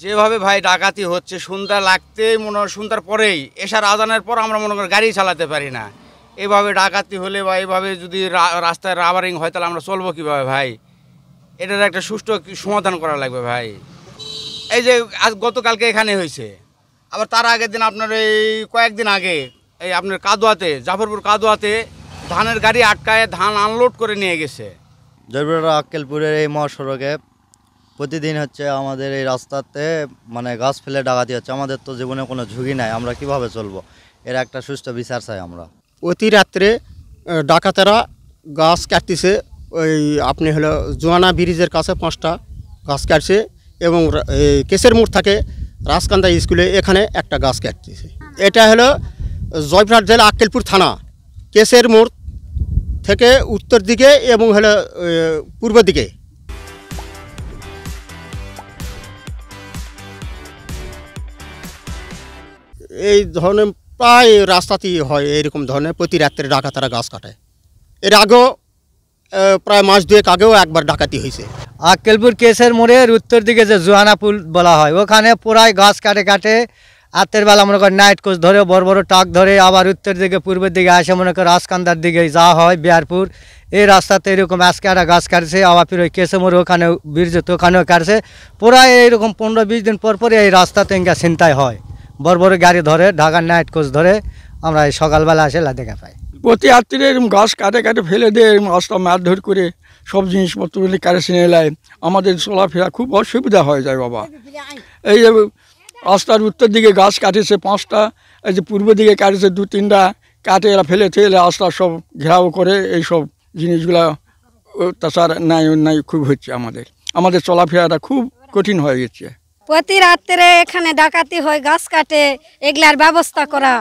যেভাবে ভাই ডাকাতি হচ্ছে সন্ধ্যা লাগতেই মনে হয় সন্ধ্যার পরেই এশার আজানের পর আমরা মনে করি গাড়ি চালাতে পারি না। এভাবে ডাকাতি হলে বা এভাবে যদি রাস্তায় রাবারিং হয় তাহলে আমরা চলবো কীভাবে ভাই? এটার একটা সুষ্ঠু সমাধান করা লাগবে ভাই। এই যে আজ গতকালকে এখানে হয়েছে, আবার তার আগের দিন আপনার এই কয়েকদিন আগে এই আপনার কাদুয়াতে, জাফরপুর কাদুয়াতে ধানের গাড়ি আটকায় ধান আনলোড করে নিয়ে গেছে। জয়পুরহাট আক্কেলপুরের এই মহাসড়কে প্রতিদিন হচ্ছে আমাদের এই রাস্তাতে মানে গাছ ফেলে ডাকাতি হচ্ছে। আমাদের তো জীবনে কোনো ঝুঁকি নাই, আমরা কিভাবে চলবো? এর একটা সুষ্ঠু বিচার চাই আমরা। অতি রাত্রে ডাকাতেরা গাছ কাটতেছে। ওই আপনি হলো জোয়ানা ব্রিজের কাছে 5টা গাছ কাটছে এবং এই কেশের মোড় থাকে রাজকান্দা স্কুলে এখানে একটা গাছ কাটতেছে। এটা হলো জয়পুরহাট জেলা আক্কেলপুর থানা কেশের মোড় থেকে উত্তর দিকে এবং হলো পূর্ব দিকে। এই ধরনের প্রায় রাস্তাতেই হয় এরকম ধরনের প্রতি রাত্রে ডাকাতেরা গাছ কাটে। এর আগেও প্রায় মাস দুয়েক আগেও একবার ডাকাতি হয়েছে। আক্কেলপুর কেশের মোড়ের উত্তর দিকে যে জোহানা পুল বলা হয় ওখানে পুরাই গাছ কাটে কাটে রাতের বেলা মনে করেন নাইট কোচ ধরে বড় বড় ট্রাক ধরে আবার উত্তর দিকে পূর্বের দিকে আসে মনে করেন রাজকান্দার দিকে যাওয়া হয় বিহারপুর। এই রাস্তাতে এরকম আজকে একটা গাছ কাটছে, আবার ফির ওই কেশে মোড়ে ওখানে ব্রিজ ওখানেও কাটছে। পুরাই এইরকম 15-20 দিন পর পরই এই রাস্তাতে ইনকা ছিনতাই হয়। বড় বড় গাড়ি ধরে ঢাকার নাইট কোচ ধরে আমরা এই সকালবেলা এসে দেখা পাই। প্রতি রাত্রে এরকম গাছ কাটে কাটে ফেলে দিয়ে রাস্তা মারধর করে সব জিনিসপত্র কারেন্ট এলায় আমাদের চলাফেরা খুব অসুবিধা হয়ে যায় বাবা। এই যে রাস্তার উত্তর দিকে গাছ কাটেছে 5টা, এই যে পূর্ব দিকে কাটেছে 2-3টা, কাটে এরা ফেলে ফেলে রাস্তা সব ঘেরাও করে এইসব জিনিসগুলা অত্যাচার নাই খুব হচ্ছে। আমাদের চলাফেরাটা খুব কঠিন হয়ে গেছে। প্রতি রাত্রে এখানে ডাকাতি হয়, গাছ কাটে, এগুলার ব্যবস্থা করা।